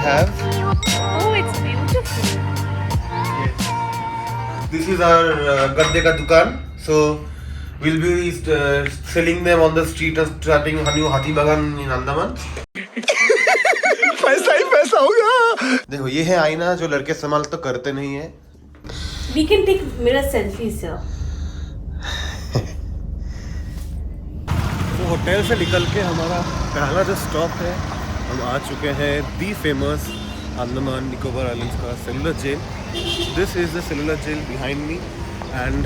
have. Oh, it's beautiful. Yes. This is our gadde ka dukan. So we'll be selling them on the street and starting a new Hathi Bagan in Andaman. पैसा ही पैसा होगा। देखो ये है आईना जो लड़के इस्तेमाल तो करते नहीं है। We can take mirror selfies here. तो होटल से निकल के हमारा पहला जो स्टॉप है, हम आ चुके हैं the famous Andaman Nicobar islands का cellular jail. This is the cellular jail behind me and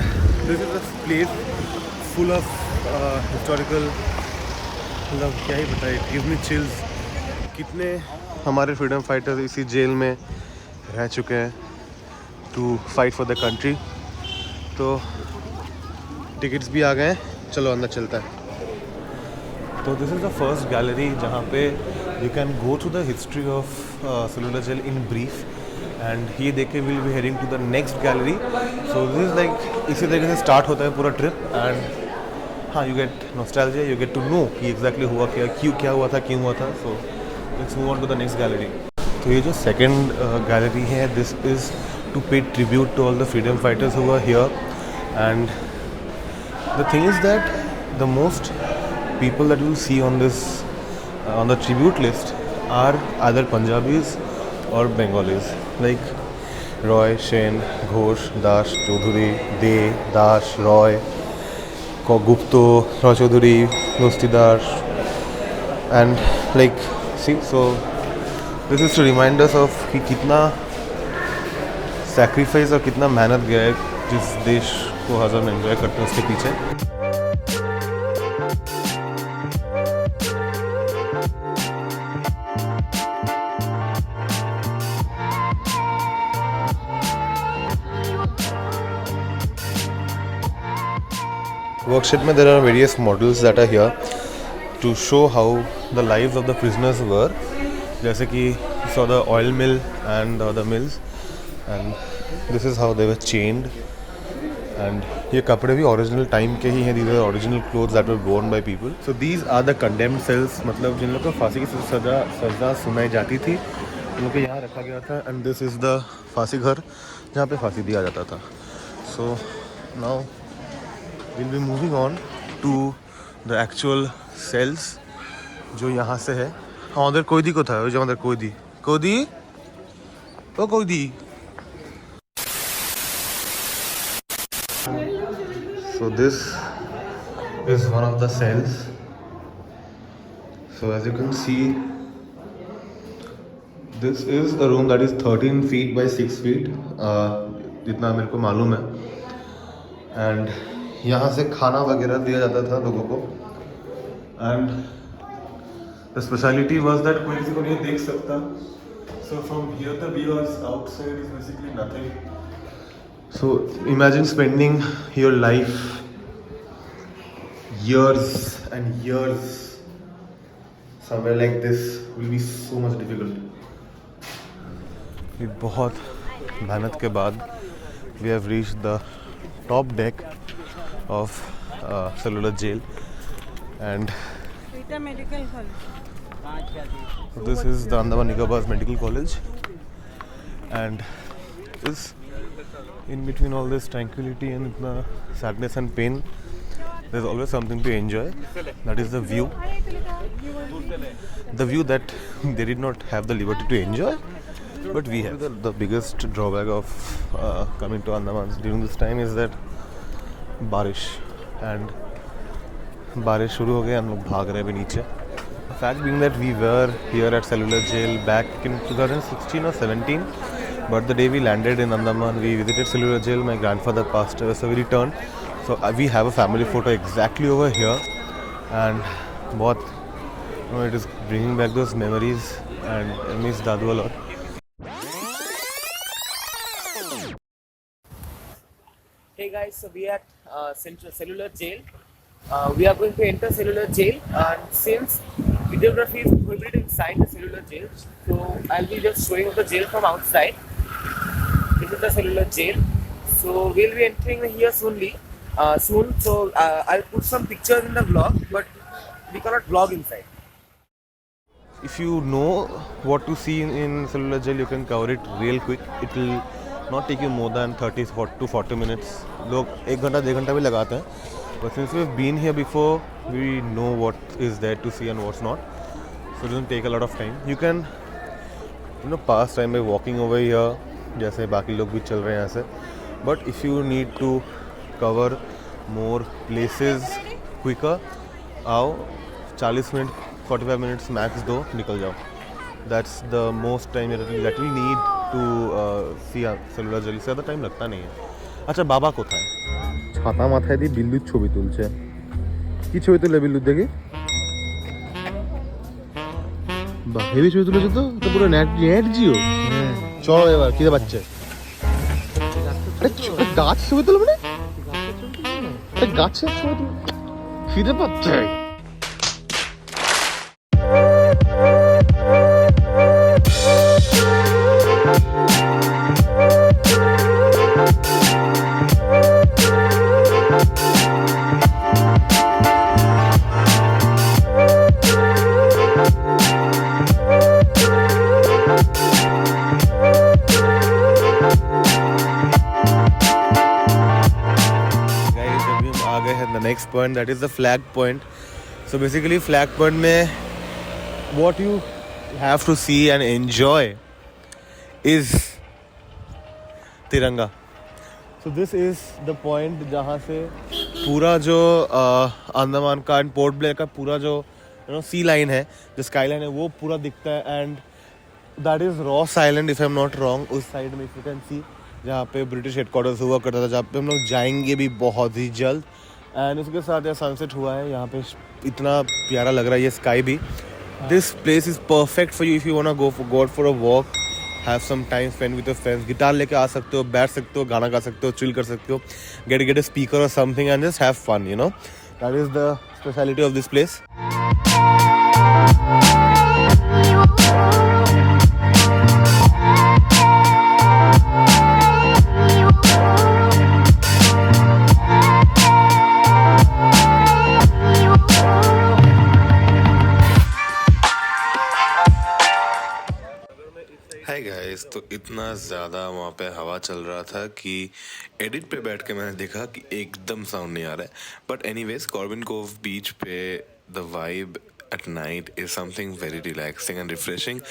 this is a place full of historical, मतलब क्या ही बताए, गिव मी चिल्स. कितने हमारे फ्रीडम फाइटर्स इसी जेल में रह चुके हैं to fight for the country. तो टिकट्स भी आ गए हैं, चलो अंदर चलता है. तो this is the first gallery जहाँ पे you can go to the history of cellular jail in brief. And ये देख के will be heading to the next gallery. So this is like इसी तरीके से स्टार्ट होता है पूरा ट्रिप. एंड हाँ, you get nostalgia, you get to no कि एग्जैक्टली हुआ क्या हुआ था, क्यों हुआ था. So let's move on to the next gallery. तो ये जो सेकेंड गैलरी है, this is to pay tribute to all the freedom fighters who are here. And the thing is that the most people that you will see on this on the tribute list are either Punjabis or Bengalis, like Roy, Shane, Ghosh, Dash, Chaudhary, De, Dash, Roy, Gupto, Roy Chaudhary, Dostidar, and like see, so this is to remind us of कि कितना sacrifice और कितना मेहनत गया है जिस देश को हम एंजॉय करते हैं उसके पीछे. Workshed में there are various models that are here to show how the lives of the prisoners were. जैसे कि you saw the oil mill and the other mills, and this is how they were chained. And ये कपड़े भी original time के ही हैं. These are original clothes that were worn by people. So these are the condemned cells, मतलब जिन लोगों को फांसी की सज़ा सुनाई जाती थी उन लोगों को यहाँ रखा गया था. And this is the फांसी घर जहाँ पे फांसी दिया जाता था. So now we'll be moving on to the actual cells जो यहाँ से है. আমাদের কয়দি কোথায়? ওই যে আমাদের কয়দি ও কয়দি. So this is one of the cells. So as you can see, this is a room that is 13 feet by 6 feet, जितना मेरे को मालूम है. And यहाँ से खाना वगैरह दिया जाता था लोगों को. And the speciality was that कोई किसी को नहीं देख सकता. So from here the viewers outside is basically nothing. So imagine spending your life years and years somewhere like this will be so much difficult. ये बहुत मेहनत के बाद we have reached the top deck of cellular jail, and medical college. this is the Andaman Nicobar's medical college. And this, in between all this tranquility and itna sadness and pain, there's always something to enjoy. That is the view that they did not have the liberty to enjoy, but we have. The biggest drawback of coming to Andaman during this time is that बारिश. And बारिश शुरू हो गई, हम लोग भाग रहे हैं भी नीचे. Fact being that we were here at cellular jail back in 2016 or 17, but the day we landed in Andaman, we visited cellular jail. My grandfather passed away, so we returned. So we have a family photo exactly over here, and बहुत, it is bringing back those memories, and I miss Dadu a lot. Hey guys, so we are at Central Cellular Jail. We are going to enter Cellular Jail, and since videography is prohibited inside the Cellular Jail, so I'll be just showing the jail from outside. This is the Cellular Jail. So we'll be entering here soon. So I'll put some pictures in the vlog, but we cannot vlog inside. if you know what to see in cellular jail, you can cover it real quick. It will not take you more than 30 to 40 minutes. लोग 1 घंटा 2 घंटा भी लगाते हैं. But since we've been here before, we know what is there to see and what's not. So it doesn't take a lot of time. You can pass time by walking over here, जैसे बाकी लोग भी चल रहे हैं यहाँ से. But if you need to cover more places quicker, आओ 40 मिनट 45 मिनट्स मैक्स दो, निकल जाओ. That's the most time that we need to see cellular jail. से ज़्यादा टाइम लगता नहीं है. আচ্ছা বাবা কোথায়? ছাতা মাথায় দিয়ে বিল্লুর ছবি তুলছে. কি ছবি তুলে বিল্লুর দেখি? বাহ, হেভি ছবি তুলেছে তো. তো পুরো নেট জিও. হ্যাঁ, চলো এবার খিদে পাচ্ছে. গাছ ছবি তুলবে না? গাছের ছবি তুলবে, খিদে পাচ্ছে. The next point, that is the flag point. So basically flag point में what you have to see and enjoy is तिरंगा. So this is the point जहाँ से पूरा जो अंडमान का एंड पोर्ट ब्लेयर का पूरा जो सी लाइन है, जो स्काई लाइन है, वो पूरा दिखता है. And that is Ross island if I am not wrong. उस साइड में इफ यू कैन सी, जहाँ पे ब्रिटिश हेडक्वार्टर्स हुआ करता था, जहाँ पे हम लोग जाएंगे भी बहुत ही जल्द. एंड उसके साथ यहाँ सनसेट हुआ है. यहाँ पे इतना प्यारा लग रहा है ये स्काई भी. This place is perfect for you if you want go for a walk, have some time spend with your friends. Guitar लेके आ सकते हो, बैठ सकते हो, गाना गा सकते हो, चिल कर सकते हो, गेट अ स्पीकर और something and just have fun. That is the speciality of this place. Hi guys, तो इतना ज़्यादा वहाँ पे हवा चल रहा था कि एडिट पे बैठ के मैंने देखा कि एकदम साउंड नहीं आ रहा है. बट एनीवेज, कॉर्बिन कोव बीच पे the vibe at night is something very relaxing and refreshing.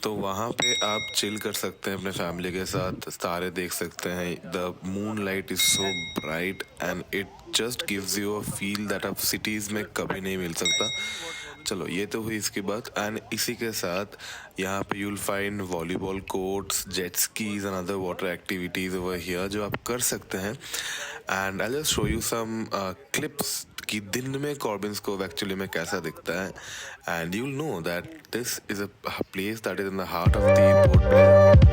तो वहाँ पे आप चिल कर सकते हैं अपने फैमिली के साथ, तारे देख सकते हैं. The moon light is so bright and it just gives you a feel that अब सिटीज़ में कभी नहीं मिल सकता. चलो, ये तो हुई इसकी बात. एंड इसी के साथ यहाँ पे you'll find volleyball courts, jet skis and other water activities over here जो आप कर सकते हैं. And I just show you some clips कि दिन में कॉर्बिन्स कोव एक्चुअली में कैसा दिखता है. And you will know that this is a place that is in the heart of the port Blair.